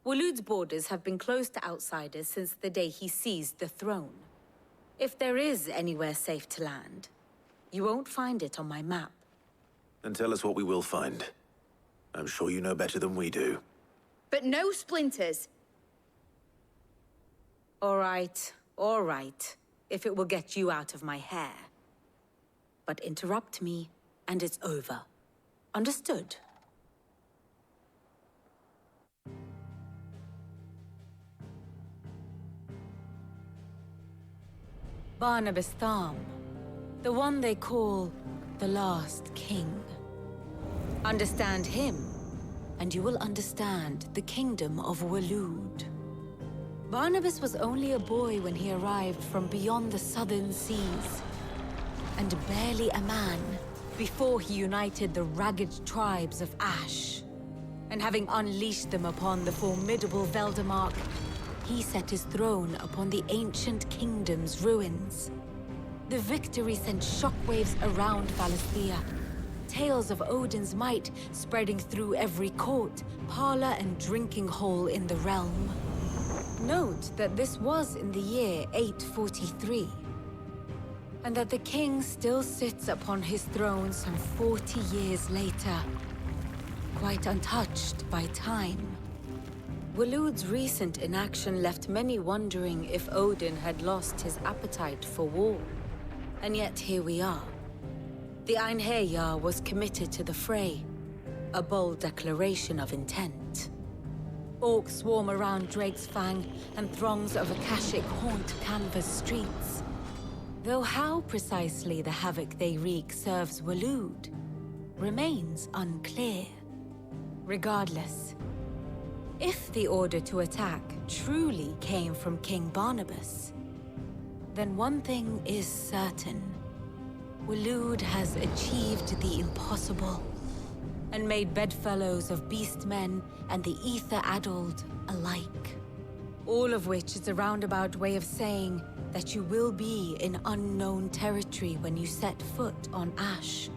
Waloed's borders have been closed to outsiders since the day he seized the throne. If there is anywhere safe to land, you won't find it on my map. Then tell us what we will find. I'm sure you know better than we do. But no splinters. All right, if it will get you out of my hair. But interrupt me, and it's over. Understood? Barnabas Tharm, the one they call the Last King. Understand him, and you will understand the kingdom of Waloed. Barnabas was only a boy when he arrived from beyond the southern seas, and barely a man before he united the ragged tribes of Ash. And having unleashed them upon the formidable Veldamark, he set his throne upon the ancient kingdom's ruins. The victory sent shockwaves around Valisthea. Tales of Odin's might spreading through every court, parlor, and drinking hole in the realm. Note that this was in the year 843, and that the king still sits upon his throne some 40 years later, quite untouched by time. Waloed's recent inaction left many wondering if Odin had lost his appetite for war. And yet here we are. The Einherjar was committed to the fray, a bold declaration of intent. Orcs swarm around Drake's Fang, and throngs of Akashic haunt Canva's streets. Though how precisely the havoc they wreak serves Waloed remains unclear. Regardless, if the order to attack truly came from King Barnabas, then one thing is certain. Waloed has achieved the impossible, and made bedfellows of beastmen and the ether-addled alike. All of which is a roundabout way of saying that you will be in unknown territory when you set foot on Ash.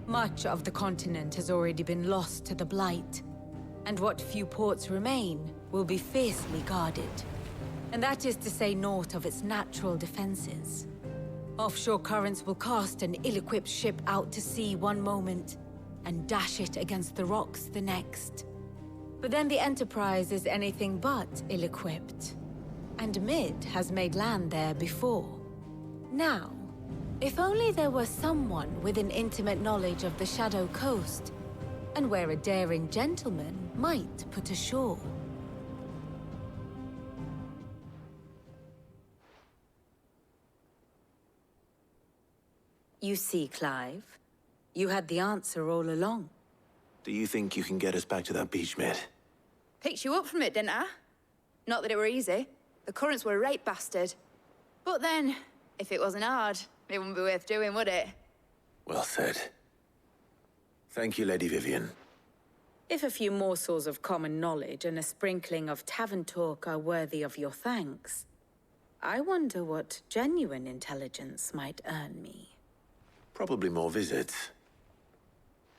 Much of the continent has already been lost to the Blight, and what few ports remain will be fiercely guarded. And that is to say naught of its natural defenses. Offshore currents will cast an ill-equipped ship out to sea one moment, and dash it against the rocks the next. But then the Enterprise is anything but ill-equipped. And Mid has made land there before. Now, if only there were someone with an intimate knowledge of the Shadow Coast, and where a daring gentleman might put ashore. You see, Clive, you had the answer all along. Do you think you can get us back to that beach, Mid? Picked you up from it, didn't I? Not that it were easy. The currents were a right bastard. But then, if it wasn't hard, it wouldn't be worth doing, would it? Well said. Thank you, Lady Vivian. If a few morsels of common knowledge and a sprinkling of tavern talk are worthy of your thanks, I wonder what genuine intelligence might earn me. Probably more visits.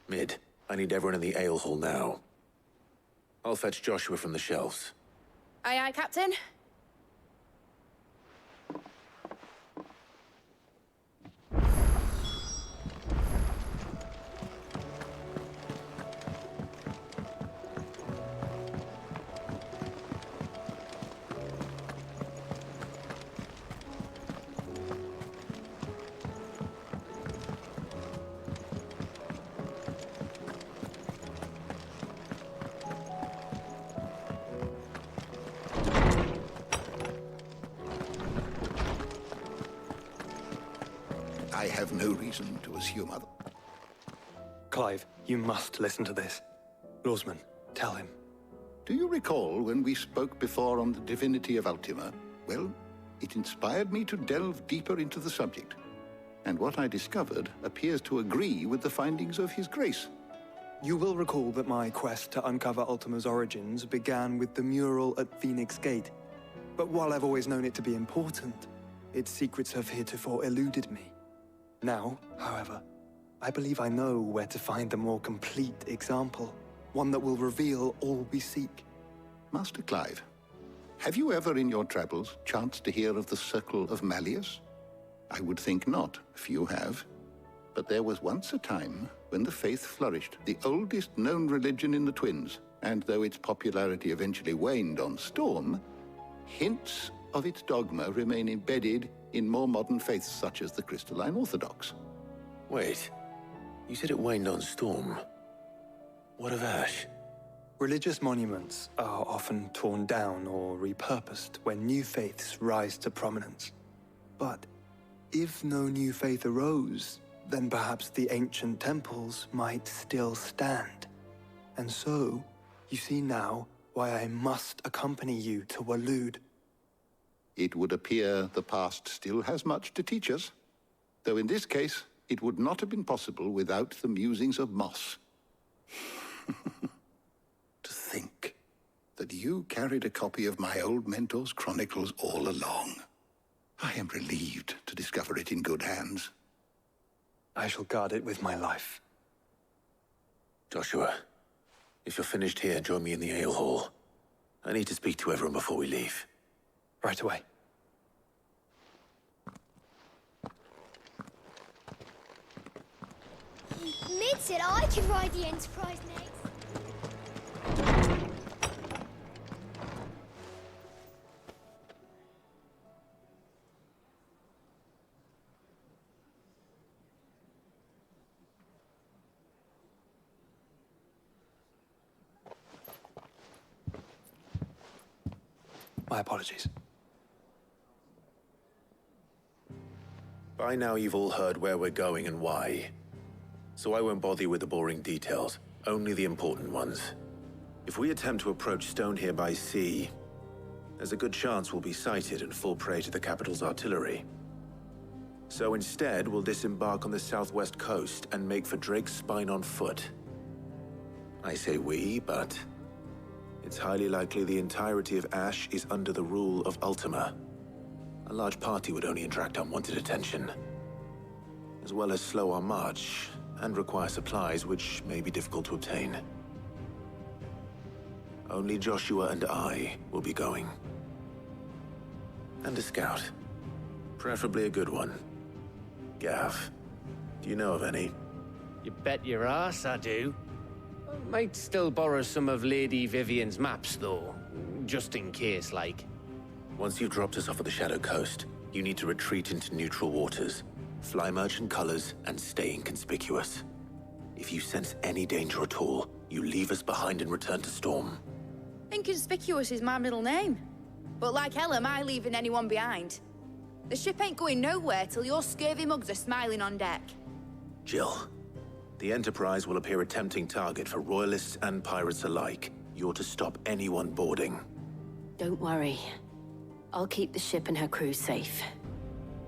Mid, I need everyone in the ale hall now. I'll fetch Joshua from the shelves. Aye, aye, Captain. I have no reason to assume other. Clive, you must listen to this. Lawsman, tell him. Do you recall when we spoke before on the divinity of Ultima? Well, it inspired me to delve deeper into the subject. And what I discovered appears to agree with the findings of His Grace. You will recall that my quest to uncover Ultima's origins began with the mural at Phoenix Gate. But while I've always known it to be important, its secrets have heretofore eluded me. Now, however, I believe I know where to find the more complete example, one that will reveal all we seek. Master Clive, have you ever in your travels chanced to hear of the Circle of Malleus? I would think not, few have. But there was once a time when the faith flourished, the oldest known religion in the Twins, and though its popularity eventually waned on Storm, hints of its dogma remain embedded in more modern faiths such as the Crystalline Orthodox. Wait, you said it waned on Storm. What of Ash? Religious monuments are often torn down or repurposed when new faiths rise to prominence. But if no new faith arose, then perhaps the ancient temples might still stand. And so, you see now why I must accompany you to Waloed. It would appear the past still has much to teach us, though in this case, it would not have been possible without the musings of Moss. To think that you carried a copy of my old mentor's chronicles all along. I am relieved to discover it in good hands. I shall guard it with my life. Joshua, if you're finished here, join me in the ale hall. I need to speak to everyone before we leave. Right away. Mid said I could ride the Enterprise next. My apologies. By now you've all heard where we're going and why. So I won't bother you with the boring details, only the important ones. If we attempt to approach Stone here by sea, there's a good chance we'll be sighted and fall prey to the capital's artillery. So instead, we'll disembark on the southwest coast and make for Drake's Spine on foot. I say we, but it's highly likely the entirety of Ash is under the rule of Ultima. A large party would only attract unwanted attention, as well as slow our march and require supplies which may be difficult to obtain. Only Joshua and I will be going. And a scout. Preferably a good one. Gav, do you know of any? You bet your ass I do. Might still borrow some of Lady Vivian's maps, though. Just in case, like. Once you've dropped us off at the Shadow Coast, you need to retreat into neutral waters, fly merchant colors, and stay inconspicuous. If you sense any danger at all, you leave us behind and return to Storm. Inconspicuous is my middle name. But like hell am I leaving anyone behind. The ship ain't going nowhere till your scurvy mugs are smiling on deck. Jill, the Enterprise will appear a tempting target for royalists and pirates alike. You're to stop anyone boarding. Don't worry. I'll keep the ship and her crew safe.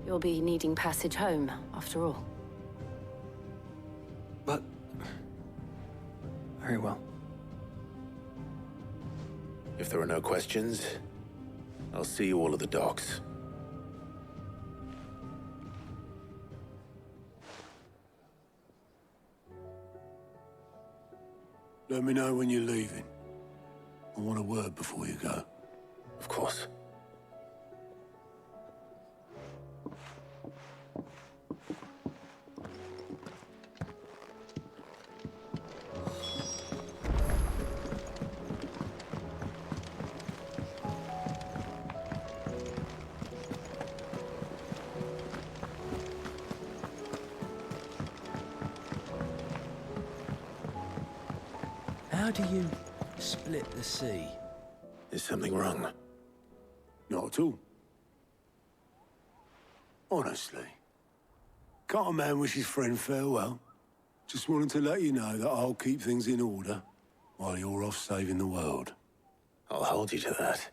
You'll be needing passage home, after all. But... very well. If there are no questions, I'll see you all at the docks. Let me know when you're leaving. I want a word before you go. Of course. How do you split the sea? Is something wrong? Not at all. Honestly. Can't a man wish his friend farewell? Just wanted to let you know that I'll keep things in order while you're off saving the world. I'll hold you to that.